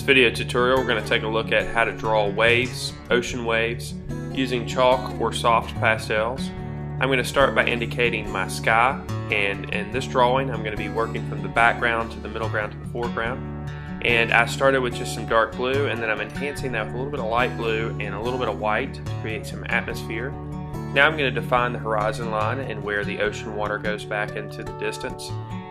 this video tutorial, we're going to take a look at how to draw waves, ocean waves, using chalk or soft pastels. I'm going to start by indicating my sky, and in this drawing I'm going to be working from the background to the middle ground to the foreground. And I started with just some dark blue, and then I'm enhancing that with a little bit of light blue and a little bit of white to create some atmosphere. Now I'm going to define the horizon line and where the ocean water goes back into the distance.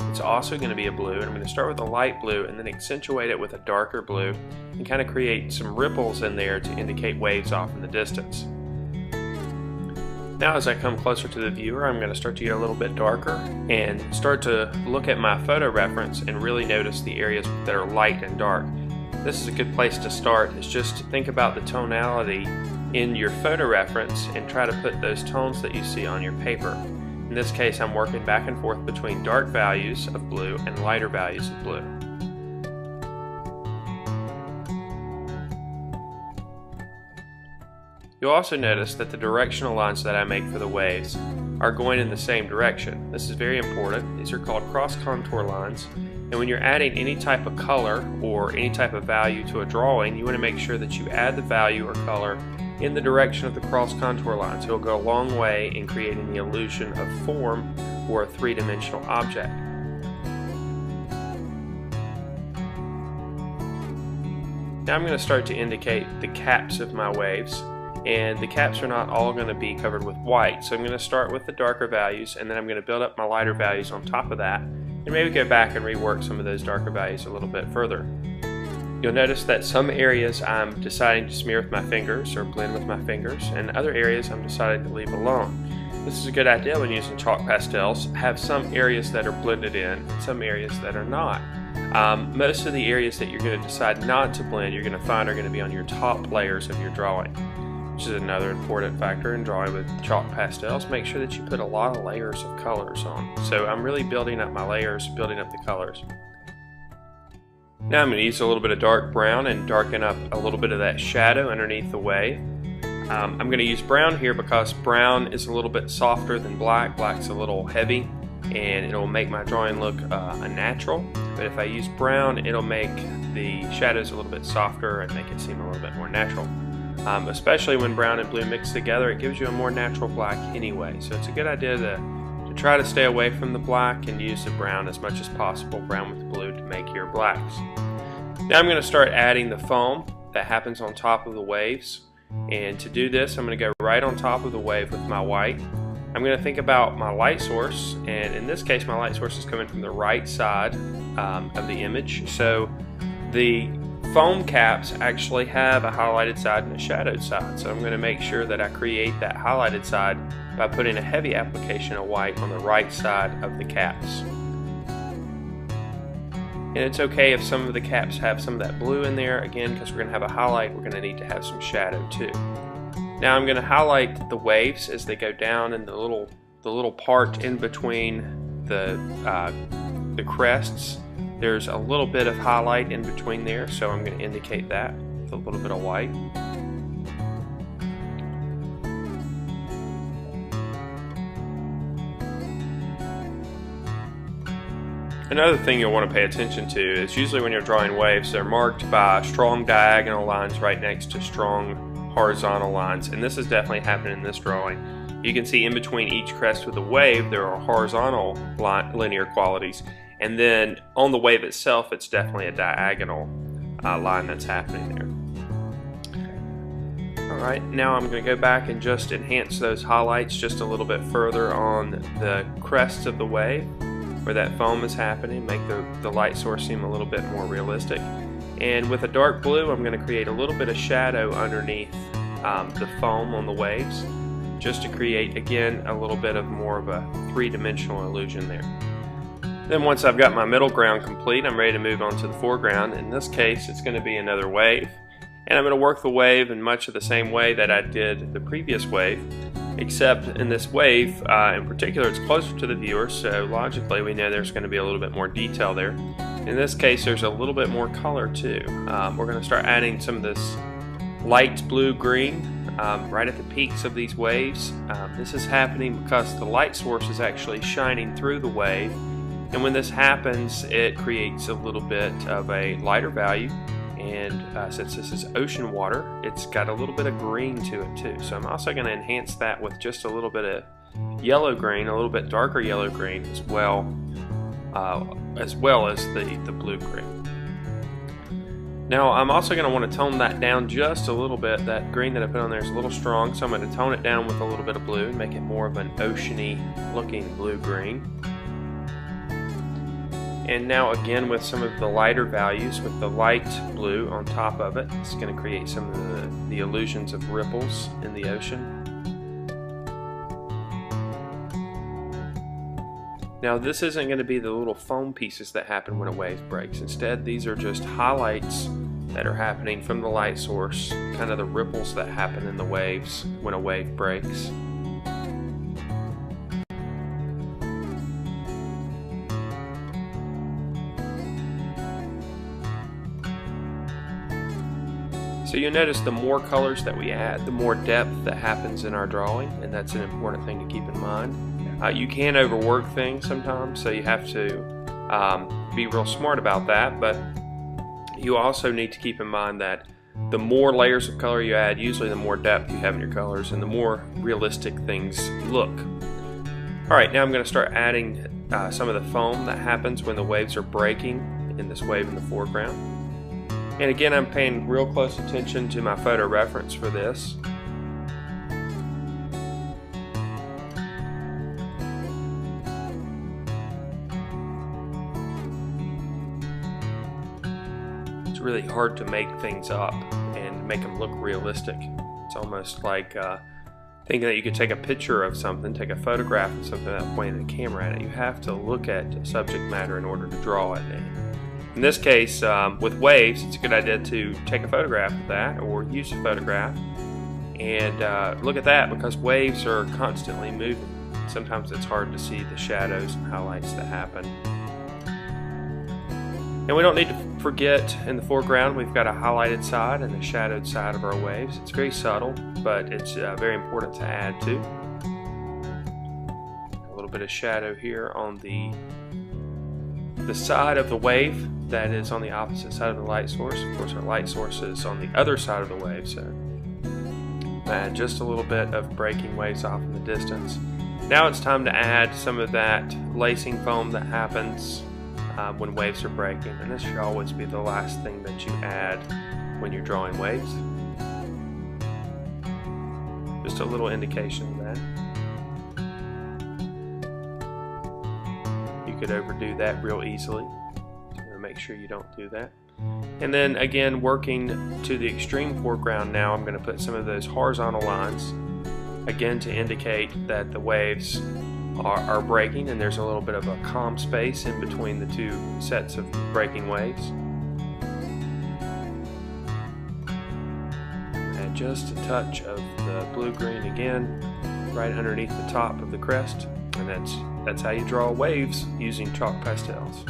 It's also going to be a blue, and I'm going to start with a light blue and then accentuate it with a darker blue and kind of create some ripples in there to indicate waves off in the distance. Now as I come closer to the viewer, I'm going to start to get a little bit darker and start to look at my photo reference and really notice the areas that are light and dark. This is a good place to start, is just to think about the tonality in your photo reference and try to put those tones that you see on your paper. In this case, I'm working back and forth between dark values of blue and lighter values of blue. You'll also notice that the directional lines that I make for the waves are going in the same direction. This is very important. These are called cross contour lines. And when you're adding any type of color or any type of value to a drawing, you want to make sure that you add the value or color in the direction of the cross contour lines. It'll go a long way in creating the illusion of form for a three-dimensional object. Now I'm going to start to indicate the caps of my waves, and the caps are not all going to be covered with white, so I'm going to start with the darker values, and then I'm going to build up my lighter values on top of that, and maybe go back and rework some of those darker values a little bit further. You'll notice that some areas I'm deciding to smear with my fingers or blend with my fingers, and other areas I'm deciding to leave alone. This is a good idea when using chalk pastels. Have some areas that are blended in and some areas that are not. Most of the areas that you're going to decide not to blend, you're going to find are going to be on your top layers of your drawing, which is another important factor in drawing with chalk pastels. Make sure that you put a lot of layers of colors on. So I'm really building up my layers, building up the colors. Now I'm going to use a little bit of dark brown and darken up a little bit of that shadow underneath the wave. I'm going to use brown here because brown is a little bit softer than black. Black's a little heavy and it'll make my drawing look unnatural. But if I use brown, it'll make the shadows a little bit softer and make it seem a little bit more natural. Especially when brown and blue mix together, it gives you a more natural black anyway. So it's a good idea to try to stay away from the black and use the brown as much as possible, brown with blue, to make your blacks. Now I'm going to start adding the foam that happens on top of the waves, and to do this I'm going to go right on top of the wave with my white. I'm going to think about my light source, and in this case my light source is coming from the right side of the image, so the foam caps actually have a highlighted side and a shadowed side, so I'm going to make sure that I create that highlighted side by putting a heavy application of white on the right side of the caps. And it's okay if some of the caps have some of that blue in there, again, because we're going to have a highlight, we're going to need to have some shadow too. Now I'm going to highlight the waves as they go down, and the little part in between the crests. There's a little bit of highlight in between there, so I'm going to indicate that with a little bit of white. Another thing you'll want to pay attention to is usually when you're drawing waves, they're marked by strong diagonal lines right next to strong horizontal lines, and this is definitely happening in this drawing. You can see in between each crest with a wave there are horizontal linear qualities, and then on the wave itself it's definitely a diagonal line that's happening there. Alright, now I'm going to go back and just enhance those highlights just a little bit further on the crests of the wave where that foam is happening, make the light source seem a little bit more realistic. And with a dark blue I'm going to create a little bit of shadow underneath the foam on the waves, just to create again a little bit of more of a three-dimensional illusion there. Then once I've got my middle ground complete, I'm ready to move on to the foreground. In this case it's going to be another wave, and I'm going to work the wave in much of the same way that I did the previous wave, except in this wave in particular it's closer to the viewer, so logically we know there's going to be a little bit more detail there. In this case there's a little bit more color too. We're going to start adding some of this light blue-green right at the peaks of these waves. This is happening because the light source is actually shining through the wave, and when this happens it creates a little bit of a lighter value And since this is ocean water, it's got a little bit of green to it too. So I'm also going to enhance that with just a little bit of yellow green, a little bit darker yellow green as well as the blue green. Now I'm also going to want to tone that down just a little bit. That green that I put on there is a little strong, so I'm going to tone it down with a little bit of blue and make it more of an oceany looking blue-green. And now again with some of the lighter values, with the light blue on top of it, it's going to create some of the illusions of ripples in the ocean. Now this isn't going to be the little foam pieces that happen when a wave breaks. Instead, these are just highlights that are happening from the light source, kind of the ripples that happen in the waves when a wave breaks. So you'll notice the more colors that we add, the more depth that happens in our drawing, and that's an important thing to keep in mind. You can overwork things sometimes, so you have to be real smart about that, but you also need to keep in mind that the more layers of color you add, usually the more depth you have in your colors and the more realistic things look. Alright, now I'm going to start adding some of the foam that happens when the waves are breaking in this wave in the foreground. And again, I'm paying real close attention to my photo reference for this. It's really hard to make things up and make them look realistic. It's almost like thinking that you could take a picture of something, take a photograph of something without pointing the camera at it. You have to look at subject matter in order to draw it. In this case, with waves, it's a good idea to take a photograph of that or use a photograph and look at that, because waves are constantly moving. Sometimes it's hard to see the shadows and highlights that happen. And we don't need to forget, in the foreground we've got a highlighted side and a shadowed side of our waves. It's very subtle, but it's very important to add too. A little bit of shadow here on the side of the wave that is on the opposite side of the light source. Of course, our light source is on the other side of the wave, so add just a little bit of breaking waves off in the distance. Now it's time to add some of that lacing foam that happens when waves are breaking, and this should always be the last thing that you add when you're drawing waves. Just a little indication of that. You could overdo that real easily, so make sure you don't do that. And then again, working to the extreme foreground now, I'm going to put some of those horizontal lines, again to indicate that the waves are breaking and there's a little bit of a calm space in between the two sets of breaking waves. And just a touch of the blue-green again right underneath the top of the crest, and that's how you draw waves using chalk pastels.